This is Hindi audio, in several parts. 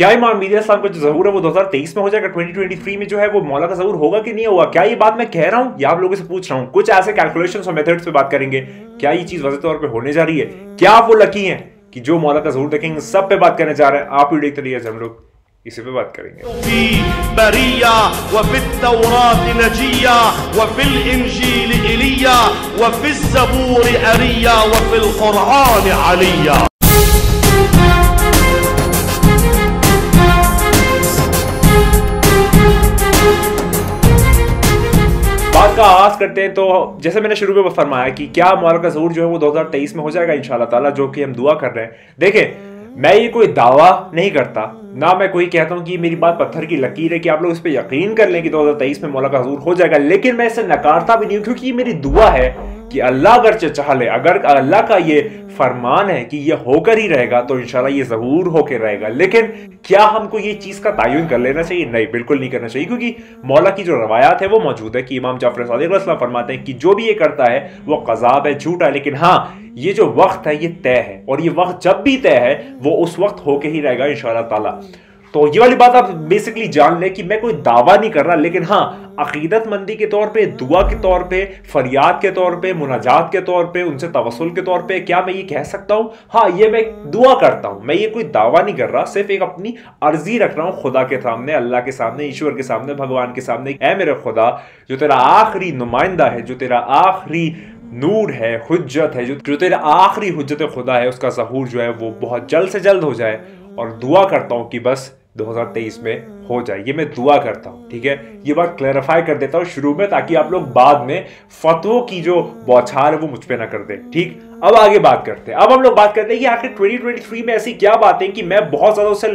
क्या इमाम मेहदी अलैहिस्सलाम का जो ज़हूर है वो 2023 में हो जाएगा, 2023 में जो है वो मौला का ज़हूर होगा कि नहीं होगा? क्या ये बात मैं कह रहा हूं या आप लोगों से पूछ रहा हूं? कुछ ऐसे कैलकुलेशंस और मेथड्स पे बात करेंगे। क्या ये चीज वाज़ेह तौर पे होने जा रही है? क्या आप वो लकी हैं कि जो मौला का ज़हूर देखेंगे? सब पे बात करने जा रहे हैं। आप वीडियो देखते रहिए, हम लोग इसी पे बात करेंगे। बात का आगाज करते हैं। तो जैसे मैंने शुरू में फरमाया कि क्या मौला का ज़हूर जो है वो 2023 में हो जाएगा इंशाल्लाह ताला, जो कि हम दुआ कर रहे हैं। देखें, मैं ये कोई दावा नहीं करता, ना मैं कोई कहता हूं कि मेरी बात पत्थर की लकीर है कि आप लोग इस पे यकीन कर लें कि 2023 में मौला का ज़हूर हो जाएगा, लेकिन मैं इसे नकारता भी नहीं हूं, क्योंकि ये मेरी दुआ है कि अल्लाह अगर चाह ले, अगर अल्लाह का ये फरमान है कि ये होकर ही रहेगा तो इंशाल्लाह ये ज़रूर होकर रहेगा। लेकिन क्या हमको ये चीज का तयन कर लेना चाहिए? नहीं, बिल्कुल नहीं करना चाहिए, क्योंकि मौला की जो रवायात है वो मौजूद है कि इमाम जाफर सादिक अलैहिस्सलाम फरमाते हैं कि जो भी ये करता है वो कज़ाब है, झूठा है, लेकिन हाँ ये जो वक्त है ये तय है, और ये वक्त जब भी तय है वो उस वक्त होके ही रहेगा इंशाल्लाह ताला। तो ये वाली बात आप बेसिकली जान लें कि मैं कोई दावा नहीं कर रहा, लेकिन हाँ अकीदतमंदी के तौर पे, दुआ के तौर पे, फरियाद के तौर पे, मुनाजात के तौर पे, उनसे तवस्सुल के तौर पे क्या मैं ये कह सकता हूँ? हाँ, ये मैं दुआ करता हूँ, मैं ये कोई दावा नहीं कर रहा, सिर्फ एक अपनी अर्जी रख रहा हूँ खुदा के सामने, अल्लाह के सामने, ईश्वर के सामने, भगवान के सामने। ऐ मेरे खुदा, जो तेरा आखिरी नुमाइंदा है, जो तेरा आखिरी नूर है, हुज्जत है, जो तेरा आखिरी हुज्जत खुदा है, उसका ज़हूर जो है वो बहुत जल्द से जल्द हो जाए, और दुआ करता हूँ कि बस 2023 में हो जाए। ये मैं दुआ करता हूं, ठीक है? ये बात क्लैरिफाई कर देता हूं शुरू में, ताकि आप लोग बाद में फतवों की जो बौछार है वो मुझ पे ना कर दें, ठीक? अब आगे बात करते हैं। अब हम लोग बात करते हैं कि आखिर 2023 में ऐसी क्या बातें कि मैं बहुत ज्यादा उससे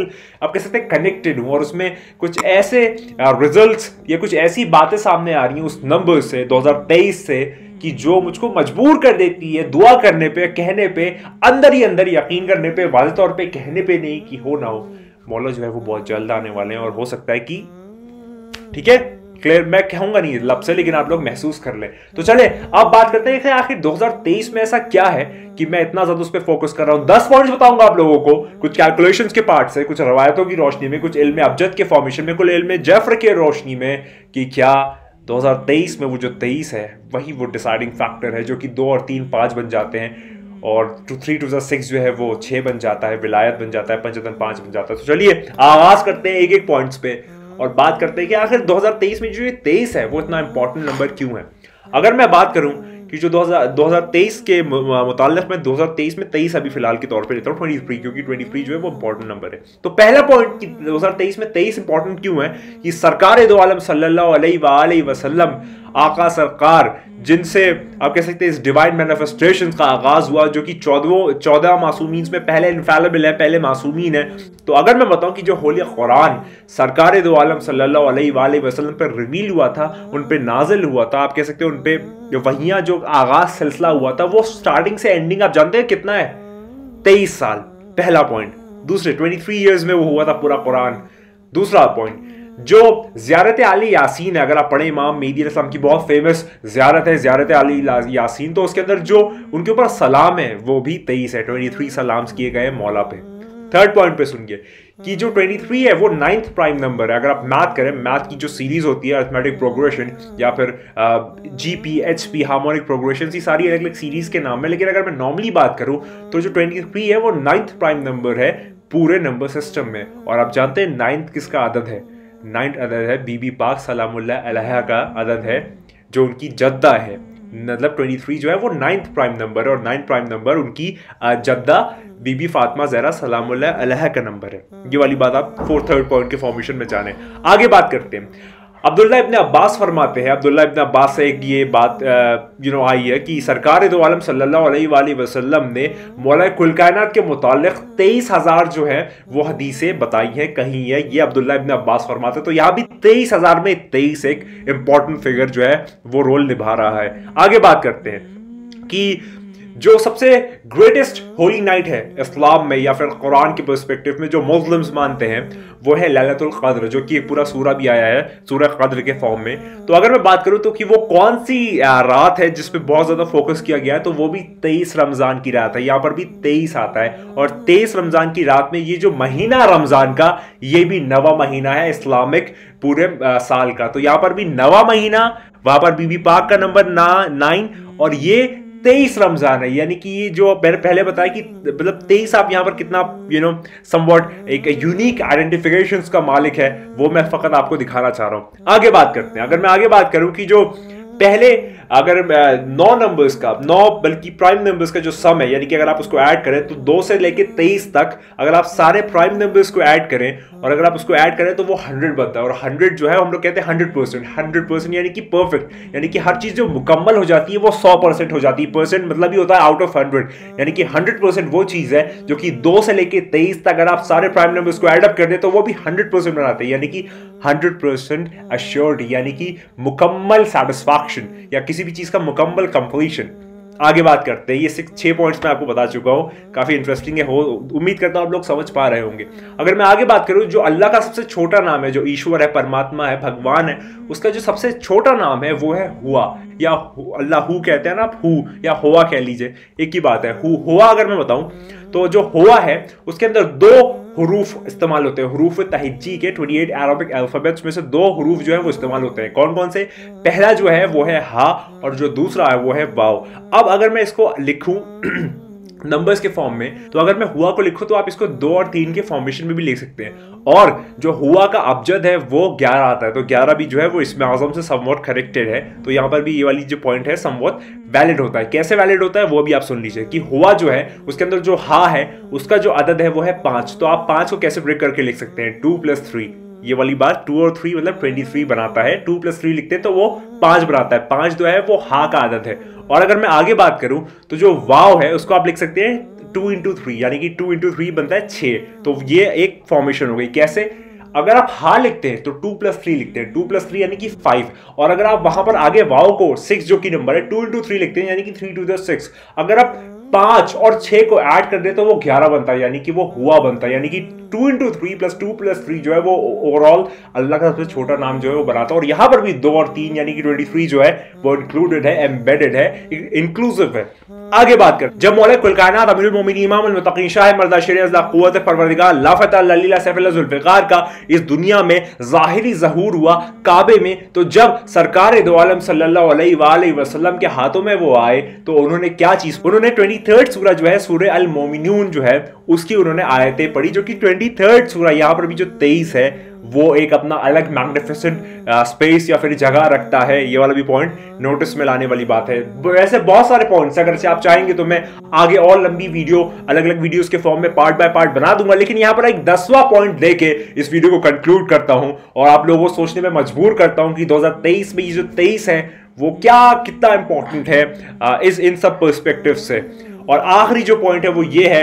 आप कह सकते हैं कनेक्टेड हूं, और उसमें कुछ ऐसे रिजल्ट्स या कुछ ऐसी बातें सामने आ रही हैं उस नंबर से, 2023 से, कि जो मुझको मजबूर कर देती है दुआ करने पे, कहने पे, अंदर ही अंदर यकीन करने पे, वाज़ेह तौर पे कहने पे नहीं कि हो ना हो, मौला जो है वो बहुत जल्द आने वाले हैं, और हो सकता है कि, ठीक है, क्लियर, मैं कहूंगा नहीं लब से, लेकिन आप लोग महसूस कर लें। तो चले अब बात करते हैं कि आखिर 2023 में ऐसा क्या है कि मैं इतना ज्यादा उस पर फोकस कर रहा हूं। 10 पॉइंट्स बताऊंगा आप लोगों को, कुछ कैलकुलेशंस के पार्ट से, कुछ रवायतों की रोशनी में, कुछ इल्म अबजद के फॉर्मेशन में, कुछ इल्म जफर के रोशनी में, कि क्या 2023 में वो जो 23 है वही वो डिसाइडिंग फैक्टर है, जो कि 2 और 3 5 बन जाते हैं, और 3 2 6 जो है वो 6 बन जाता है, विलायत बन जाता है, पंचतन 5 बन जाता है। तो चलिए आगाज करते हैं एक एक पॉइंट्स पे, और बात करते हैं कि आखिर 2023 में जो ये 23 है वो इतना इंपॉर्टेंट नंबर क्यों है। अगर मैं बात करूं कि जो 2023 के मुताल्लिक में 2023 में 23 अभी फिलहाल के तौर पे लेता हूं 23, क्योंकि 23 जो है वो इंपॉर्टेंट नंबर है। तो पहला पॉइंट कि 2023 में 23 इंपॉर्टेंट क्यों है कि सरकार दो आलम सल्लल्लाहु अलैहि वसल्लम, आका सरकार, जिनसे आप कह सकते हैं इस डिवाइन मैनिफेस्टेशन का आगाज हुआ, जो कि 14 मासूमीन में पहले इनफैलिबल है, पहले मासूमीन है। तो अगर मैं बताऊं कि जो होली कुरान सरकार दो आलम सल्लल्लाहु अलैहि वसल्लम पर रिवील हुआ था, उन पे नाजिल हुआ था, आप कह सकते हैं उन पे वहियां जो आगाज सिलसिला हुआ था, वो स्टार्टिंग से एंडिंग आप जानते हैं कितना है? 23 साल। पहला पॉइंट। दूसरे 23 ईयर्स में वो हुआ था पूरा कुरान। दूसरा पॉइंट, जो ज़ियारत आली यासीन है, अगर आप पढ़े इमाम मेहदी अलैहिस्सलाम की बहुत फेमस ज़ियारत है, ज़ियारत आली यासीन, तो उसके अंदर जो उनके ऊपर सलाम है वो भी 23 है, 23 सलाम्स किए गए मौला पे। थर्ड पॉइंट पे सुनिए कि जो 23 है वो 9th प्राइम नंबर है। अगर आप मैथ करें, मैथ की जो सीरीज होती है अरिथमेटिक प्रोग्रेशन या फिर जीपी, एचपी, हार्मोनिक प्रोग्रेशन, ये सारी अलग अलग सीरीज के नाम है, लेकिन अगर मैं नॉर्मली बात करूं तो जो 23 है वो 9th प्राइम नंबर है पूरे नंबर सिस्टम में। और आप जानते हैं 9th किसका अदद है? 9th अदद है बीबी पाक सलामुल्लाह अलैहा का अदद है, जो उनकी जद्दा है। मतलब 23 जो है वो 9th प्राइम नंबर है, और 9th प्राइम नंबर उनकी जद्दा बीबी फातिमा ज़हरा सलामुल्लाह अलैहा का नंबर है। ये वाली बात आप थर्ड पॉइंट के फॉर्मेशन में जाने। आगे बात करते हैं। अब्दुल्ला इब्न अब्बास फरमाते हैं, अब्दुल्ला इब्न अब्बास से एक ये बात आई है कि सरकार दो आलम सल्लल्लाहु अलैहि वसल्लम ने मौला कुल कायनात के मुताल्लिक 23,000 जो है वो हदीसें बताई हैं, कहीं है। ये अब्दुल्ला इब्न अब्बास फरमाते हैं। तो यहाँ भी 23,000 में 23 एक इंपॉर्टेंट फिगर जो है वो रोल निभा रहा है। आगे बात करते हैं कि जो सबसे ग्रेटेस्ट होली नाइट है इस्लाम में या फिर कुरान के पर्सपेक्टिव में जो मुस्लिम्स मानते हैं वो है लैलतुल क़द्र, जो कि एक पूरा सूरा भी आया है सूरह क़द्र के फॉर्म में। तो अगर मैं बात करूं तो कि वो कौन सी रात है जिस पे बहुत ज्यादा फोकस किया गया है, तो वो भी 23 रमजान की रात है। यहाँ पर भी 23 आता है और 23 रमजान की रात में ये जो महीना रमजान का ये भी नवा महीना है इस्लामिक पूरे साल का। तो यहाँ पर भी नवा महीना, वहां पर बीबी पाक का नंबर 9 और ये 23 रमजान है। यानी कि ये जो मैंने पहले बताया कि मतलब 23 आप यहां पर कितना समवॉट एक यूनिक आइडेंटिफिकेशंस का मालिक है, वो मैं फकत आपको दिखाना चाह रहा हूं। आगे बात करते हैं। अगर मैं आगे बात करूं कि जो पहले अगर 9 नंबर्स का 9 बल्कि प्राइम नंबर्स का जो सम है, यानी कि अगर आप उसको ऐड करें तो 2 से लेके 23 तक अगर आप सारे प्राइम नंबर्स को ऐड करें और अगर आप उसको ऐड करें तो वो 100 बनता है। और 100 जो है हम लोग कहते हैं 100% यानी कि परफेक्ट, यानी कि हर चीज जो मुकम्मल हो जाती है वो 100% हो जाती है। परसेंट मतलब ही होता है आउट ऑफ 100, यानी कि 100% वो चीज है जो कि 2 से लेके 23 तक अगर आप सारे प्राइम नंबर्स को ऐड अप कर दें तो वो भी 100% बनाते हैं, यानी कि 100% अश्योर्ड, यानी कि मुकम्मल सेटिस्फैक्शन या किसी भी चीज का मुकम्मल कंप्लीशन। आगे बात करते हैं। ये 6 पॉइंट्स मैं आपको बता चुका हूं, काफी इंटरेस्टिंग है, उम्मीद करता हूं आप लोग समझ पा रहे होंगे। अगर मैं आगे बात करूं, जो अल्लाह का सबसे छोटा नाम है, जो ईश्वर है, परमात्मा है, भगवान है, उसका जो सबसे छोटा नाम है वो है हुआ, या अल्लाह हु कहते हैं ना आप, हु या हुआ कह लीजिए, एक ही बात है। हुआ अगर मैं बताऊं तो जो हुआ है उसके अंदर 2 हरूफ इस्तेमाल होते हैं। हरूफ तहज्जी के 28 अरबिक अल्फाबेट्स में से 2 हरूफ जो है वो इस्तेमाल होते हैं। कौन कौन से? पहला जो है वो है हा और जो दूसरा है वो है वाव। अब अगर मैं इसको लिखूं नंबर्स के फॉर्म में, तो अगर मैं हुआ को लिखूं तो आप इसको 2 और 3 के फॉर्मेशन में भी लिख सकते हैं। और जो हुआ का अबजद है वो 11 आता है, तो 11 भी जो है वो इसमें आज़म से समवॉट करेक्टेड है। तो यहाँ पर भी ये वाली जो पॉइंट है समवॉट वैलिड होता है। कैसे वैलिड होता है वो भी आप सुन लीजिए कि हुआ जो है उसके अंदर जो हा है उसका जो अदद है वो है 5। तो आप 5 को कैसे ब्रेक करके लिख सकते हैं? 2 + 3, ये वाली बात 2 और 3 मतलब 23 बनाता है। 2 + 3 लिखते हैं तो वो 5 बनाता है। 5 जो है वो हा का आदत है। और अगर मैं आगे बात करूं तो जो वाव है उसको आप लिख सकते हैं 2 × 3, यानी कि 2 × 3 बनता है 6। तो ये एक फॉर्मेशन हो गई। कैसे? अगर आप हा लिखते हैं तो 2 + 3 लिखते हैं, 2 + 3 यानी कि 5। और अगर आप वहां पर आगे वाव को 6 जो कि नंबर है 2 × 3 लिखते हैं, यानी कि 3 × 6। अगर आप 5 और 6 को ऐड कर दे तो वो 11 बनता है, यानी कि वो हुआ बनता है। यानी कि 2 × 3 + 2 + 3 जो है वो ओवरऑल अल्लाह का सबसे छोटा नाम जो है वो बनाता है। और यहां पर भी 2 और 3 यानी कि 23 जो है वो इंक्लूडेड है, एम्बेडेड है, इंक्लूसिव है। आगे बात कर, जब मौला कुल कायनात अमीरुल मोमिनीन इमाम अल मुत्तकीन शाह मर्दा शेर अज़ला क़ुव्वत परवरदिगार ला फतह इल्ला लिल्लाह सैफुल्लाह ज़ुल्फ़िकार का इस दुनिया में ज़ाहिरी ज़हूर हुआ काबे में, तो जब सरकार दो आलम सल्लल्लाहु अलैहि वसल्लम के हाथों में वो आए तो उन्होंने क्या चीज, उन्होंने 23rd सूरा जो है सूरह अल मोमिनून जो है उसकी उन्होंने आयतें पढ़ी, जो कि 23rd सूरा यहाँ पर भी जो 23 है वो एक अपना अलग मैग्निफिसेंट स्पेस या फिर जगह रखता है। ये वाला भी पॉइंट नोटिस में लाने वाली बात है। वैसे बहुत सारे पॉइंट्स अगर से आप चाहेंगे तो मैं आगे और लंबी वीडियो अलग अलग वीडियोस के फॉर्म में पार्ट बाय पार्ट बना दूंगा, लेकिन यहाँ पर एक 10वां पॉइंट देके इस वीडियो को कंक्लूड करता हूं और आप लोगों को सोचने में मजबूर करता हूं कि 2023 में ये जो 23 है वो क्या कितना इंपॉर्टेंट है इन सब पर्सपेक्टिव से। और आखिरी जो पॉइंट है वो ये है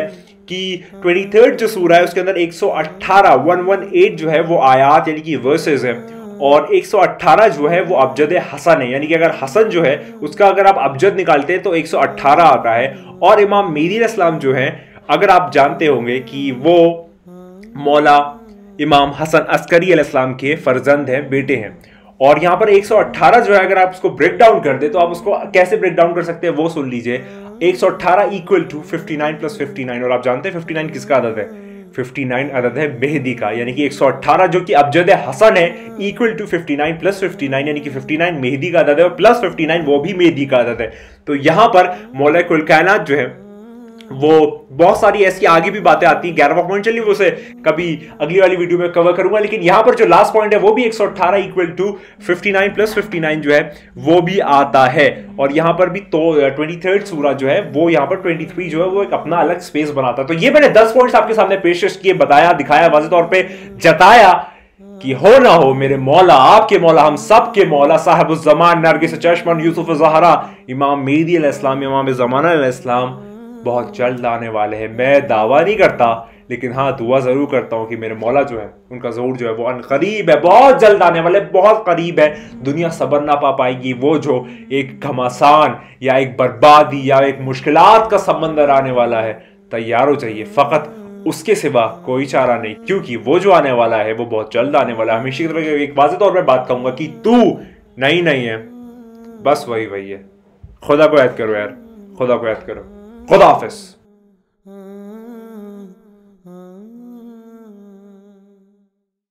कि 23rd जो सूरा है उसके अंदर 118 जो है वो आयात यानी कि वर्सेस है, और 118 जो है वो अबजद हसन है, यानी कि अगर हसन जो है उसका अगर आप अबजद निकालते हैं तो 118 आता है। और इमाम मेहदी अलैहिस्सलाम जो है, अगर आप जानते होंगे कि वो मौला इमाम हसन अस्करी अलैहिस्सलाम के फर्जंद हैं, बेटे हैं। और यहाँ पर 118 जो है अगर आप उसको ब्रेक डाउन कर दे तो आप उसको कैसे ब्रेक डाउन कर सकते हैं वो सुन लीजिए। 118 = 59 + 59, और आप जानते हैं 59 किसका अदद है? 59 अदद है मेहदी का, यानी कि 118 जो कि अबजद हसन है इक्वल टू 59 + 59, यानी कि 59 मेहदी का अदद है और प्लस 59 वो भी मेहदी का अदद है। तो यहां पर मौला कुल कायनात जो है वो बहुत सारी ऐसी आगे भी बातें आती हैं। 11वां पॉइंट चलिए उसे कभी अगली वाली वीडियो में कवर करूंगा, लेकिन यहां पर जो लास्ट पॉइंट है वो भी 118 = 59 + 59 जो है वो भी आता है। और यहां पर भी तो 23rd सूरा जो है वो यहां पर 23 जो है वो एक अपना अलग स्पेस बनाता है। तो ये मैंने 10 पॉइंट्स आपके सामने पेश किए, बताया, दिखाया, वाज़ेह तौर पे जताया कि हो ना हो मेरे मौला, आपके मौला, हम सब के मौला, साहिबुज़ ज़मान नरगिस चश्मन यूसुफ ज़हरा इमाम मेहदी अलैहिस्सलाम, इमाम ज़माना अलैहिस्सलाम बहुत जल्द आने वाले हैं। मैं दावा नहीं करता लेकिन हाँ दुआ ज़रूर करता हूँ कि मेरे मौला जो है उनका ज़हूर जो है वो करीब है, बहुत जल्द आने वाले, बहुत करीब है। दुनिया सब्र ना पा पाएगी, वो जो एक घमासान या एक बर्बादी या एक मुश्किलात का समंदर आने वाला है, तैयार हो जाइए। फ़कत उसके सिवा कोई चारा नहीं, क्योंकि वो जो आने वाला है वो बहुत जल्द आने वाला है। हमेशा की तरह एक वाज़ेह तौर पर बात कहूँगा कि तू नहीं है, बस वही है। खुदा को याद करो यार, खुदा को याद करो। खुदा हाफिज़।